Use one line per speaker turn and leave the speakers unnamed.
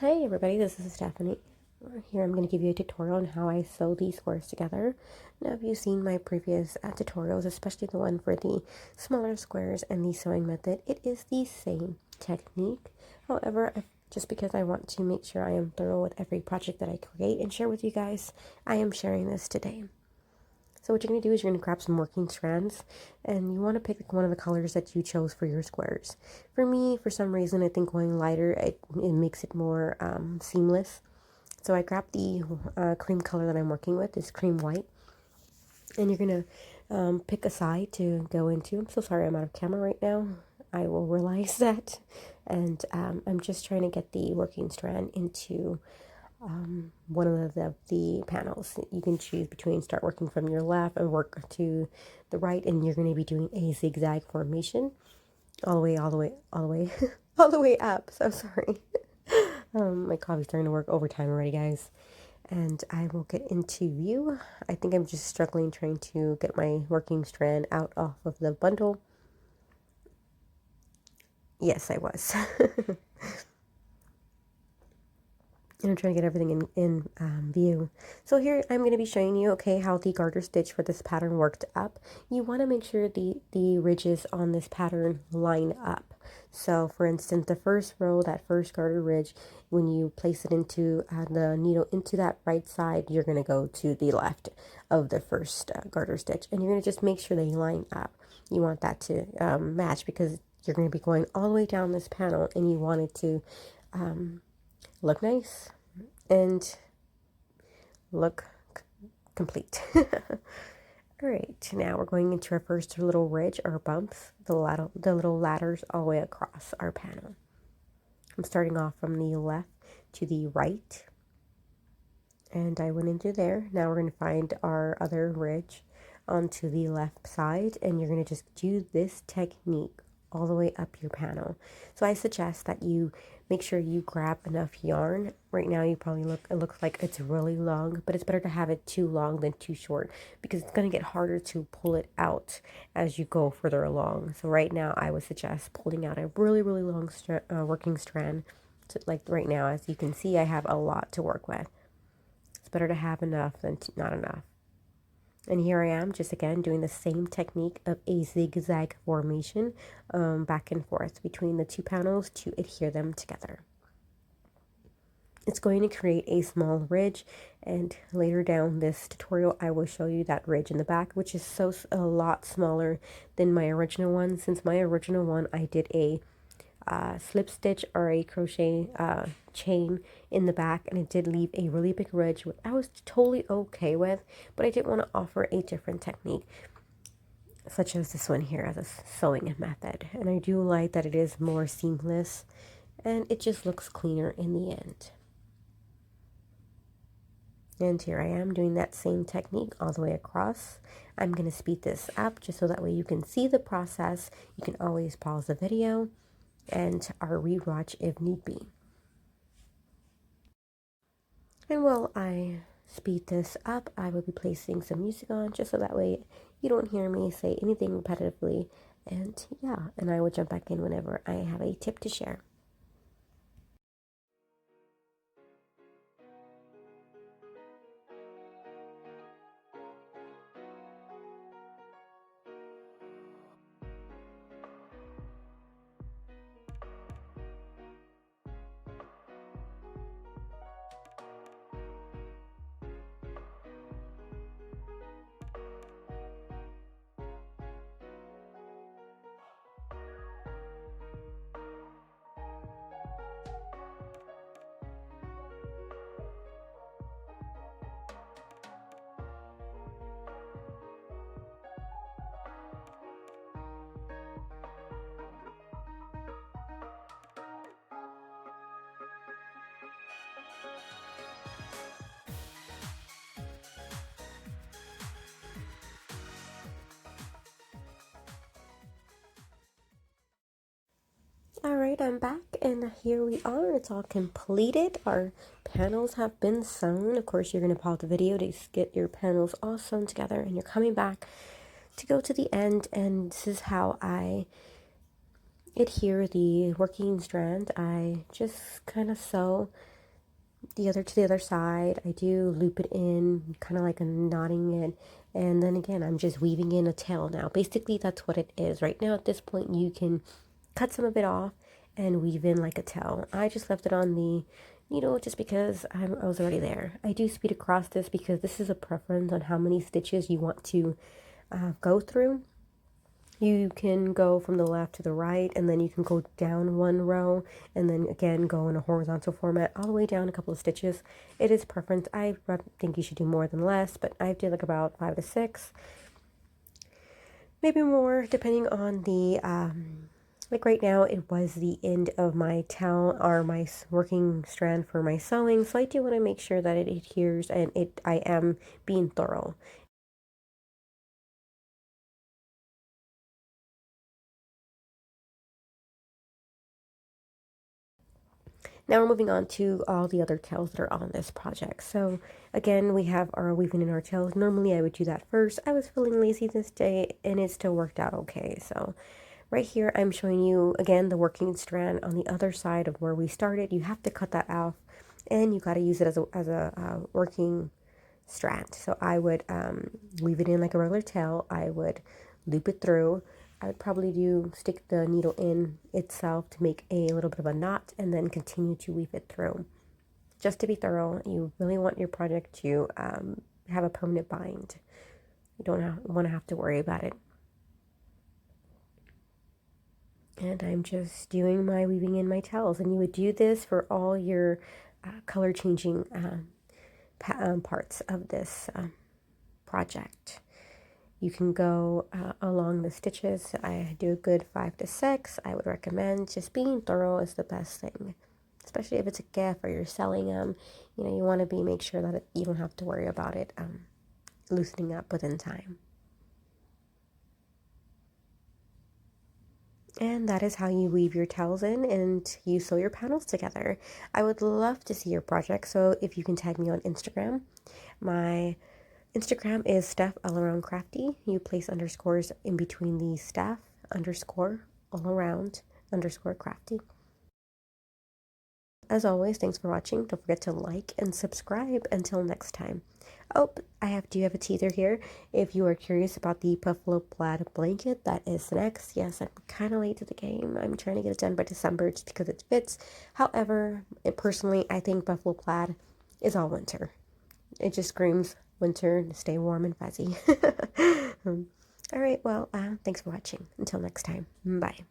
Hey everybody, this is Stephanie. Here I'm going to give you a tutorial on how I sew these squares together. Now, if you've seen my previous tutorials, especially the one for the smaller squares and the sewing method, it is the same technique. However, just because I want to make sure I am thorough with every project that I create and share with you guys, I am sharing this today. So what you're going to do is you're going to grab some working strands, and you want to pick one of the colors that you chose for your squares. For me, for some reason, I think going lighter, it makes it more seamless. So I grabbed the cream color that I'm working with, is cream white. And you're going to pick a side to go into. I'm so sorry I'm out of camera right now. I will realize that. And I'm just trying to get the working strand into one of the panels. You can choose between start working from your left and work to the right, and you're going to be doing a zigzag formation all the way all the way up. So sorry. My coffee's starting to work overtime already, guys. And I will get into view. I think I'm just struggling trying to get my working strand out off of the bundle. Yes, I was. And I'm trying to get everything in view. So here I'm going to be showing you, okay, how the garter stitch for this pattern worked up. You want to make sure the ridges on this pattern line up. So for instance, the first row, that first garter ridge, when you place it into the needle into that right side, you're going to go to the left of the first garter stitch. And you're going to just make sure they line up. You want that to match, because you're going to be going all the way down this panel, and you want it to look nice and look complete. All right, now we're going into our first little ridge or bumps, the little ladders all the way across our panel. I'm starting off from the left to the right, and I went into there. Now we're going to find our other ridge onto the left side, and you're going to just do this technique all the way up your panel. So I suggest that you make sure you grab enough yarn. Right now it looks like it's really long, but it's better to have it too long than too short, because it's going to get harder to pull it out as you go further along. So right now I would suggest pulling out a really long working strand. So like right now, as you can see, I have a lot to work with. It's better to have enough than not enough. And here I am, just again doing the same technique of a zigzag formation, back and forth between the two panels to adhere them together. It's going to create a small ridge, and later down this tutorial I will show you that ridge in the back, which is a lot smaller than my original one. Since my original one, I did a slip stitch or a crochet chain in the back, and it did leave a really big ridge, which I was totally okay with, but I did want to offer a different technique, such as this one here, as a sewing method. And I do like that it is more seamless, and it just looks cleaner in the end. And here I am doing that same technique all the way across. I'm going to speed this up just so that way you can see the process. You can always pause the video and rewatch if need be. And while I speed this up, I will be placing some music on, just so that way you don't hear me say anything repetitively. And yeah, and I will jump back in whenever I have a tip to share. Alright, I'm back, and here we are. It's all completed. Our panels have been sewn. Of course, you're going to pause the video to get your panels all sewn together, and you're coming back to go to the end, and this is how I adhere the working strand. I just kind of sew to the other side. I do loop it in, kind of like a knotting it. And then again, I'm just weaving in a tail now. Basically, that's what it is. Right now, at this point, you can cut some of it off and weave in like a tail. I just left it on the needle just because I was already there. I do speed across this because this is a preference on how many stitches you want to go through. You can go from the left to the right, and then you can go down one row, and then again go in a horizontal format all the way down a couple of stitches. It is preference. I think you should do more than less, but I did like about 5 to 6, maybe more, depending on the like right now it was the end of my towel or my working strand for my sewing, so I do want to make sure that it adheres and I am being thorough. Now we're moving on to all the other tails that are on this project. So again, we have our weaving in our tails. Normally I would do that first. I was feeling lazy this day and it still worked out okay. So right here, I'm showing you again the working strand on the other side of where we started. You have to cut that off and you got to use it as a working strand. So I would weave it in like a regular tail. I would loop it through. I would probably stick the needle in itself to make a little bit of a knot and then continue to weave it through. Just to be thorough, you really want your project to have a permanent bind. You don't want to have to worry about it. And I'm just doing my weaving in my tails. And you would do this for all your color changing parts of this project. You can go along the stitches. I do a good 5 to 6. I would recommend just being thorough is the best thing, especially if it's a gift or you're selling them. You know, you want to make sure that you don't have to worry about it loosening up within time. And that is how you weave your tails in and you sew your panels together. I would love to see your project, so if you can tag me on Instagram. My Instagram is Steph All Around Crafty. You place underscores in between the Steph underscore all around underscore crafty. As always, thanks for watching. Don't forget to like and subscribe. Until next time. Oh, do have a teaser here. If you are curious about the Buffalo Plaid blanket, that is next. Yes, I'm kind of late to the game. I'm trying to get it done by December just because it fits. However, personally, I think Buffalo Plaid is all winter. It just screams winter to stay warm and fuzzy. All right, well, thanks for watching. Until next time. Bye.